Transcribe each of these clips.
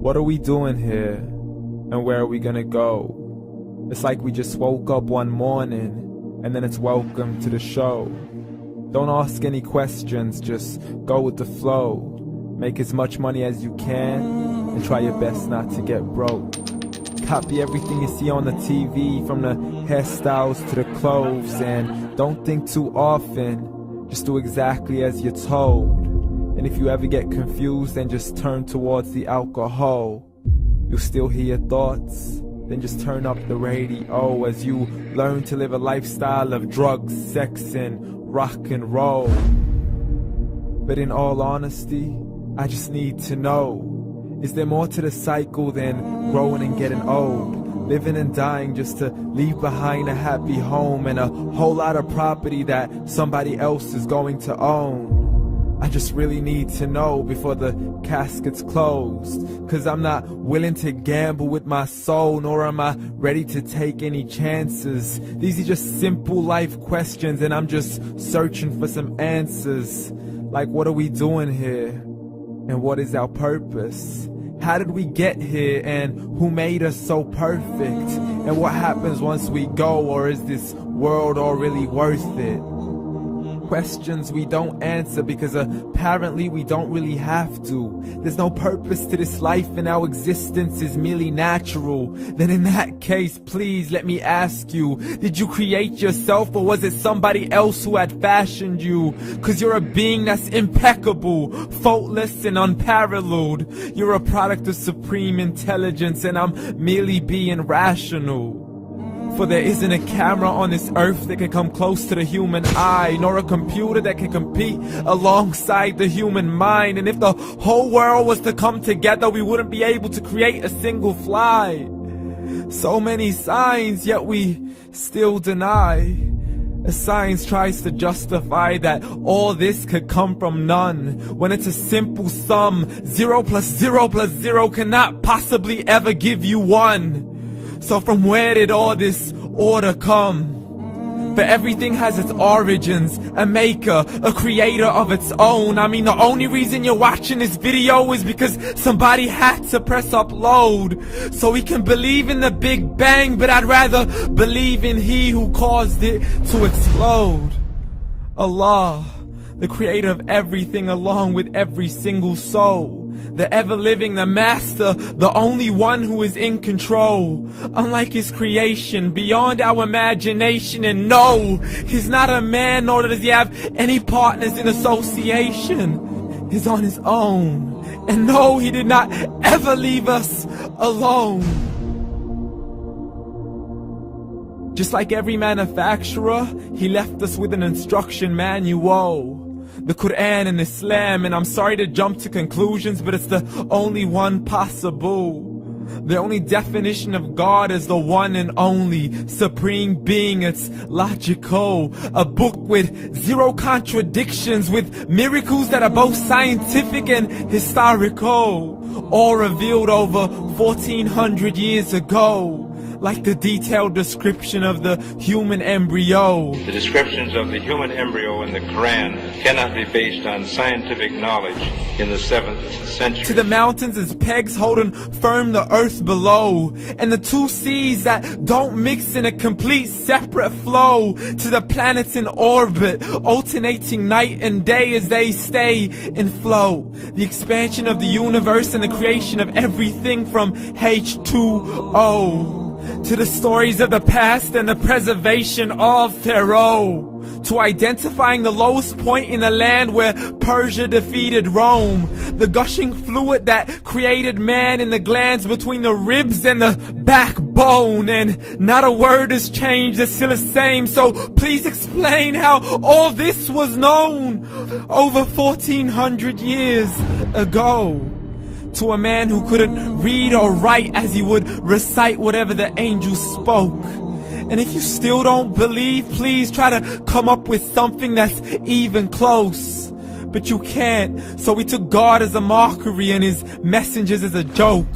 What are we doing here? And where are we gonna go? It's like we just woke up one morning and then it's welcome to the show. Don't ask any questions, just go with the flow. Make as much money as you can and try your best not to get broke. Copy everything you see on the TV, from the hairstyles to the clothes, and don't think too often, just do exactly as you're told. And if you ever get confused, then just turn towards the alcohol. You'll still hear your thoughts, then just turn up the radio as you learn to live a lifestyle of drugs, sex, and rock and roll. But in all honesty, I just need to know, is there more to the cycle than growing and getting old? Living and dying just to leave behind a happy home and a whole lot of property that somebody else is going to own. I just really need to know before the casket's closed, 'cause I'm not willing to gamble with my soul, nor am I ready to take any chances. These are just simple life questions and I'm just searching for some answers. Like, what are we doing here? And what is our purpose? How did we get here, and who made us so perfect? And what happens once we go, or is this world all really worth it? Questions we don't answer because apparently we don't really have to. There's no purpose to this life and our existence is merely natural. Then in that case, please let me ask you, did you create yourself, or was it somebody else who had fashioned you? 'Cause you're a being that's impeccable, faultless and unparalleled. You're a product of supreme intelligence and I'm merely being rational. For there isn't a camera on this earth that can come close to the human eye, nor a computer that can compete alongside the human mind. And if the whole world was to come together, we wouldn't be able to create a single fly. So many signs, yet we still deny. As science tries to justify that all this could come from none, when it's a simple sum. 0 plus 0 plus 0 cannot possibly ever give you 1. So from where did all this order come? For everything has its origins, a maker, a creator of its own. I mean, the only reason you're watching this video is because somebody had to press upload. So we can believe in the Big Bang, but I'd rather believe in He who caused it to explode. Allah, the creator of everything along with every single soul. The ever-living, the master, the only one who is in control. Unlike his creation, beyond our imagination. And no, he's not a man, nor does he have any partners in association. He's on his own. And no, he did not ever leave us alone. Just like every manufacturer, he left us with an instruction manual. The Quran and Islam, and I'm sorry to jump to conclusions, but it's the only one possible. The only definition of God is the one and only supreme being. It's logical, a book with 0 contradictions, with miracles that are both scientific and historical, all revealed over 1400 years ago. Like the detailed description of the human embryo. The descriptions of the human embryo in the Quran cannot be based on scientific knowledge in the 7th century. To the mountains as pegs holding firm the earth below, and the 2 seas that don't mix in a complete separate flow. To the planets in orbit, alternating night and day as they stay in flow. The expansion of the universe and the creation of everything from H2O. To the stories of the past and the preservation of Pharaoh. To identifying the lowest point in the land where Persia defeated Rome. The gushing fluid that created man in the glands between the ribs and the backbone. And not a word has changed, it's still the same. So please explain how all this was known over 1400 years ago. To a man who couldn't read or write, as he would recite whatever the angels spoke. And if you still don't believe, please try to come up with something that's even close. But you can't, so we took God as a mockery and his messengers as a joke.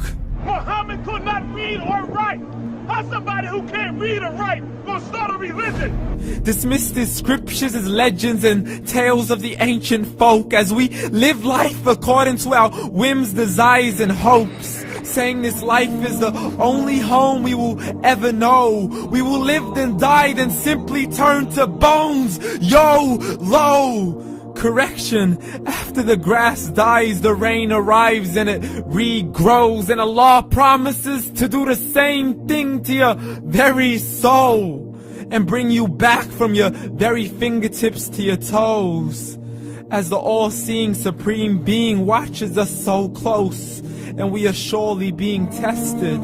Muhammad could not read or write. How's somebody who can't read or write gonna start a religion? Dismissed his scriptures as legends and tales of the ancient folk, as we live life according to our whims, desires and hopes. saying this life is the only home we will ever know. We will live then die, then simply turn to bones. YOLO! Correction, after the grass dies, the rain arrives and it regrows, and Allah promises to do the same thing to your very soul and bring you back from your very fingertips to your toes, as the all-seeing supreme being watches us so close, and we are surely being tested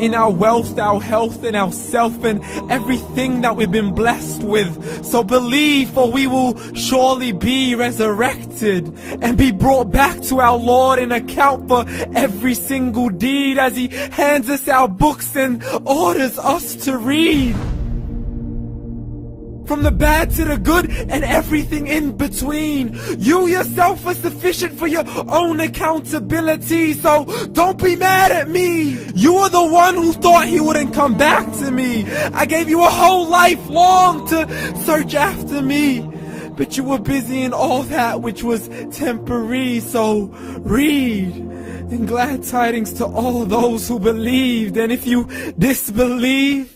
in our wealth, our health, and our self, and everything that we've been blessed with. So believe, for we will surely be resurrected and be brought back to our Lord and account for every single deed, as He hands us our books and orders us to read. From the bad to the good and everything in between. You yourself are sufficient for your own accountability, so don't be mad at me. You are the one who thought He wouldn't come back to me. I gave you a whole life long to search after me, but you were busy in all that which was temporary. So read, and glad tidings to all those who believed. And if you disbelieve,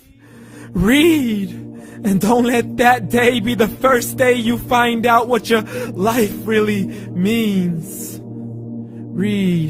read. And don't let that day be the first day you find out what your life really means. Read.